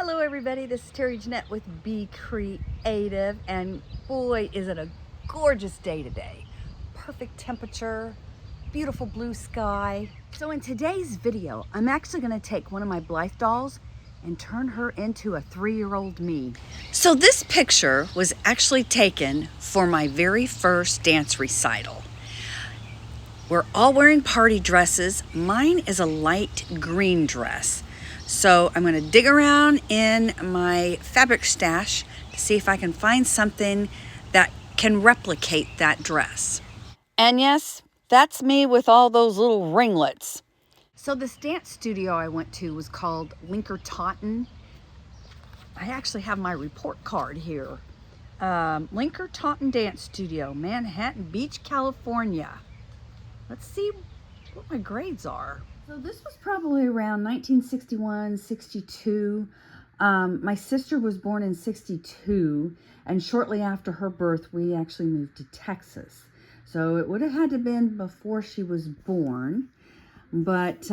Hello everybody, this is Terry Jeanette with Be Creative, and boy is it a gorgeous day today. Perfect temperature, beautiful blue sky. So in today's video, I'm actually gonna take one of my Blythe dolls and turn her into a 3-year-old me. So this picture was actually taken for my very first dance recital. We're all wearing party dresses. Mine is a light green dress. So I'm gonna dig around in my fabric stash to see if I can find something that can replicate that dress. And yes, that's me with all those little ringlets. So this dance studio I went to was called Linker Totten. I actually have my report card here. Linker Totten Dance Studio, Manhattan Beach, California. Let's see what my grades are. So this was probably around 1961, 62. My sister was born in 62, and shortly after her birth, we actually moved to Texas. So it would have had to have been before she was born. But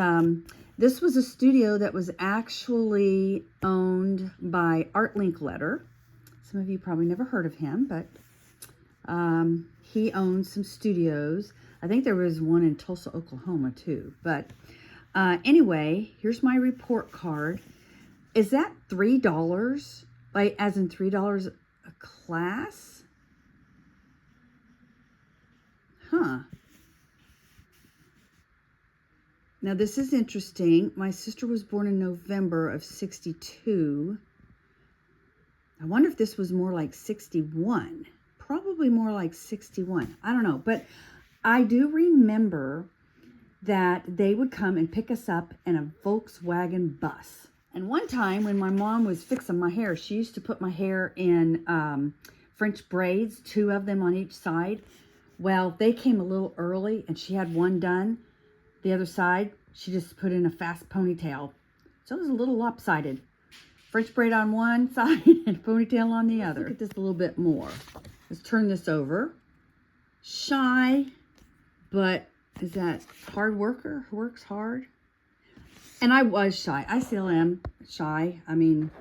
this was a studio that was actually owned by Art Linkletter. Some of you probably never heard of him, but he owned some studios. I think there was one in Tulsa, Oklahoma too. But anyway, here's my report card. Is that $3? Like, as in $3 a class? Huh. Now this is interesting. My sister was born in November of 62. I wonder if this was more like 61. Probably more like 61. I don't know. But I do remember that they would come and pick us up in a Volkswagen bus. And one time when my mom was fixing my hair, she used to put my hair in French braids, 2 of them on each side. Well, they came a little early and she had one done. The other side, she just put in a fast ponytail. So it was a little lopsided. French braid on one side and ponytail on the other. Look at this a little bit more. Let's turn this over. Shy, but is that hard worker who works hard? And I was shy. I still am shy. I mean,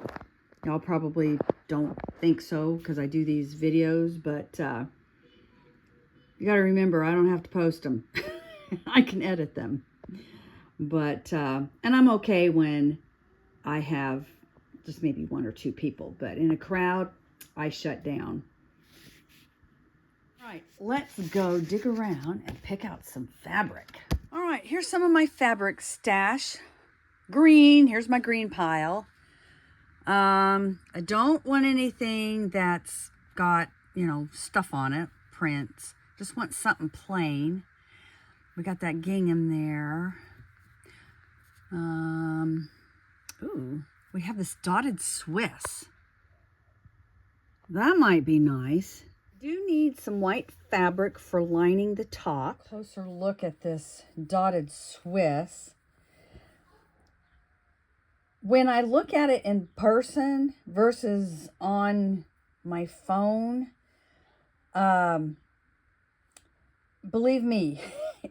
y'all probably don't think so because I do these videos, but you got to remember, I don't have to post them. I can edit them. But, and I'm okay when I have just maybe 1 or 2 people, but in a crowd, I shut down. All right, let's go dig around and pick out some fabric. All right, here's some of my fabric stash. Green, here's my green pile. I don't want anything that's got, you know, stuff on it, prints. Just want something plain. We got that gingham there. Ooh, we have this dotted Swiss. That might be nice. Do need some white fabric for lining the top. Closer look at this dotted Swiss. When I look at it in person versus on my phone, believe me,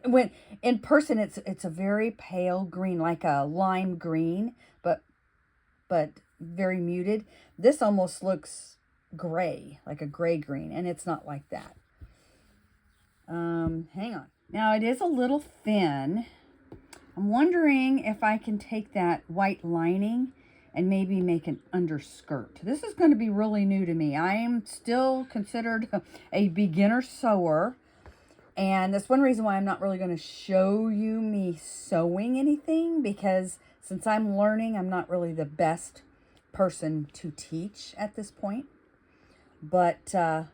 when in person it's a very pale green, like a lime green, but very muted. This almost looks gray, like a gray green, and it's not like that. Hang on. Now it is a little thin. I'm wondering if I can take that white lining and maybe make an underskirt. This is going to be really new to me. I am still considered a beginner sewer, and that's one reason why I'm not really going to show you me sewing anything, because since I'm learning, I'm not really the best person to teach at this point. But I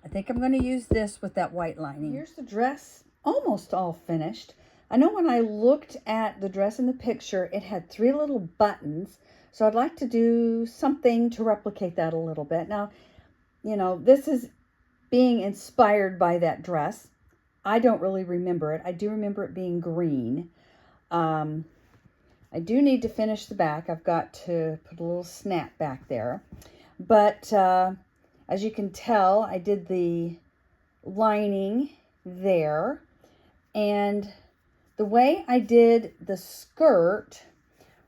think I'm going to use this with that white lining. Here's the dress, almost all finished. I know when I looked at the dress in the picture, it had 3 little buttons. So I'd like to do something to replicate that a little bit. Now, you know, this is being inspired by that dress. I don't really remember it. I do remember it being green. I do need to finish the back. I've got to put a little snap back there. But as you can tell, I did the lining there. And the way I did the skirt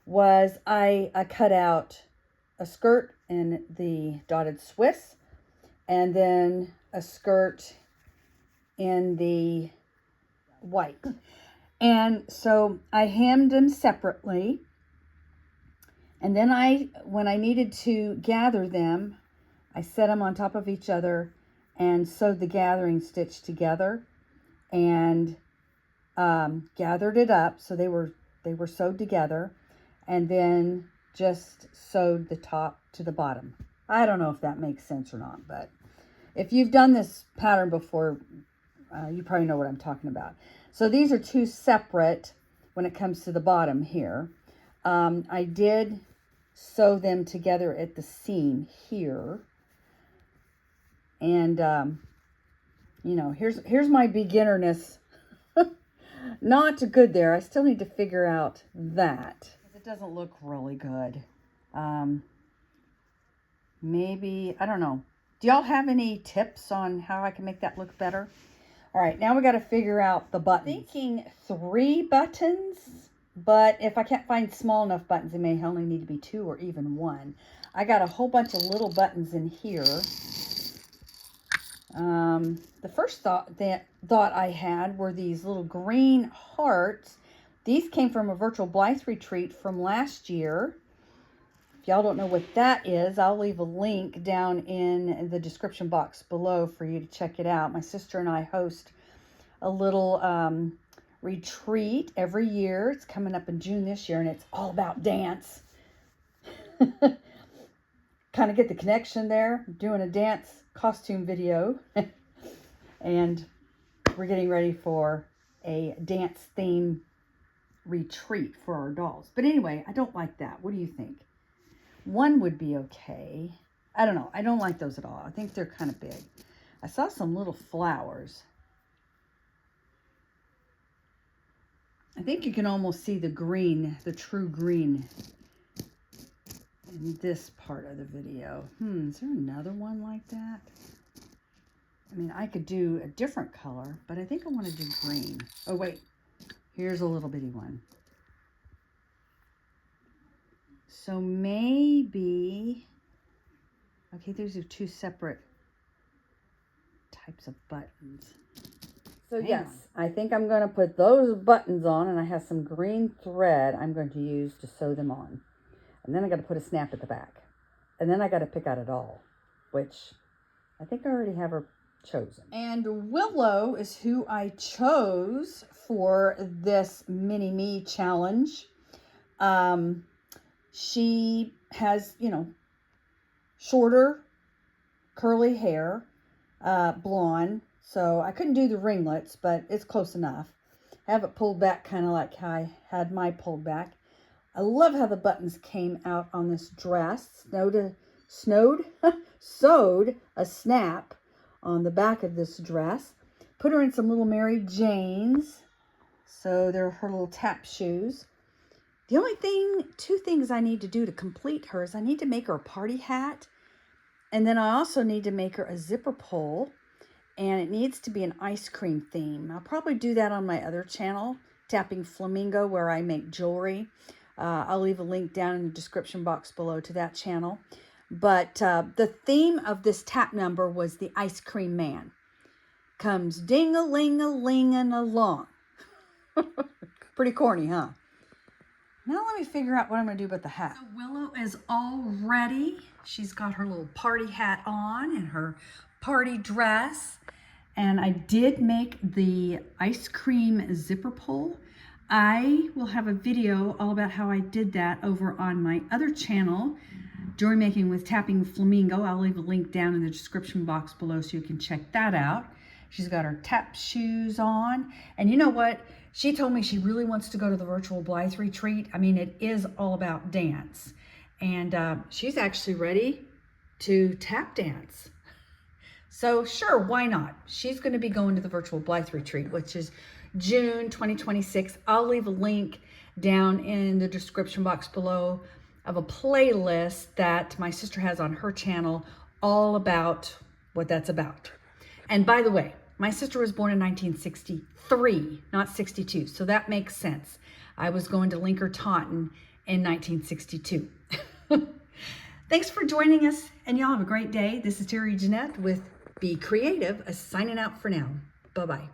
was I cut out a skirt in the dotted Swiss, and then a skirt in the white. And so I hemmed them separately. And then when I needed to gather them, I set them on top of each other and sewed the gathering stitch together and gathered it up so they were sewed together, and then just sewed the top to the bottom. I don't know if that makes sense or not, but if you've done this pattern before, you probably know what I'm talking about. So these are two separate when it comes to the bottom here. I did sew them together at the seam here. And, you know, here's my beginnerness. Not good there. I still need to figure out that. It doesn't look really good. Maybe, I don't know. Do y'all have any tips on how I can make that look better? All right, now we got to figure out the buttons. I'm thinking 3 buttons, but if I can't find small enough buttons, it may only need to be 2 or even 1. I got a whole bunch of little buttons in here. The first thought I had were these little green hearts. These came from a virtual Blythe retreat from last year. If y'all don't know what that is, I'll leave a link down in the description box below for you to check it out. My sister and I host a little retreat every year. It's coming up in June this year, and it's all about dance. Kind of get the connection there. I'm doing a dance costume video. And we're getting ready for a dance theme retreat for our dolls. But anyway, I don't like that. What do you think? 1 would be okay. I don't know. I don't like those at all. I think they're kind of big. I saw some little flowers. I think you can almost see the green, the true green in this part of the video. Is there another one like that? I mean, I could do a different color, but I think I want to do green. Oh, wait. Here's a little bitty one. So maybe, okay, these are 2 separate types of buttons. So yes, I think I'm going to put those buttons on, and I have some green thread I'm going to use to sew them on. And then I got to put a snap at the back. And then I got to pick out a doll, which I think I already have her chosen. And Willow is who I chose for this mini me challenge. She has, you know, shorter curly hair, blonde. So I couldn't do the ringlets, but it's close enough. I have it pulled back kind of like how I had my pulled back. I love how the buttons came out on this dress. Sewed a snap on the back of this dress. Put her in some little Mary Janes. So they're her little tap shoes. The only 2 things I need to do to complete her is I need to make her a party hat. And then I also need to make her a zipper pull. And it needs to be an ice cream theme. I'll probably do that on my other channel, Tappingflamingo, where I make jewelry. I'll leave a link down in the description box below to that channel. But the theme of this tap number was the ice cream man. Comes ding-a-ling-a-ling-and along. Pretty corny, huh? Now let me figure out what I'm going to do about the hat. So Willow is all ready. She's got her little party hat on and her party dress. And I did make the ice cream zipper pull. I will have a video all about how I did that over on my other channel, Jewelry Making with Tappingflamingo. I'll leave a link down in the description box below so you can check that out. She's got her tap shoes on. And you know what? She told me she really wants to go to the virtual Blythe retreat. I mean, it is all about dance. And she's actually ready to tap dance. So sure, why not? She's going to be going to the virtual Blythe retreat, which is June 2026. I'll leave a link down in the description box below of a playlist that my sister has on her channel all about what that's about. And by the way, my sister was born in 1963, not 62, so that makes sense. I was going to Lincoln Taunton in 1962. Thanks for joining us, and y'all have a great day. This is Terry Jeanette with Be Creative, signing out for now. Bye-bye.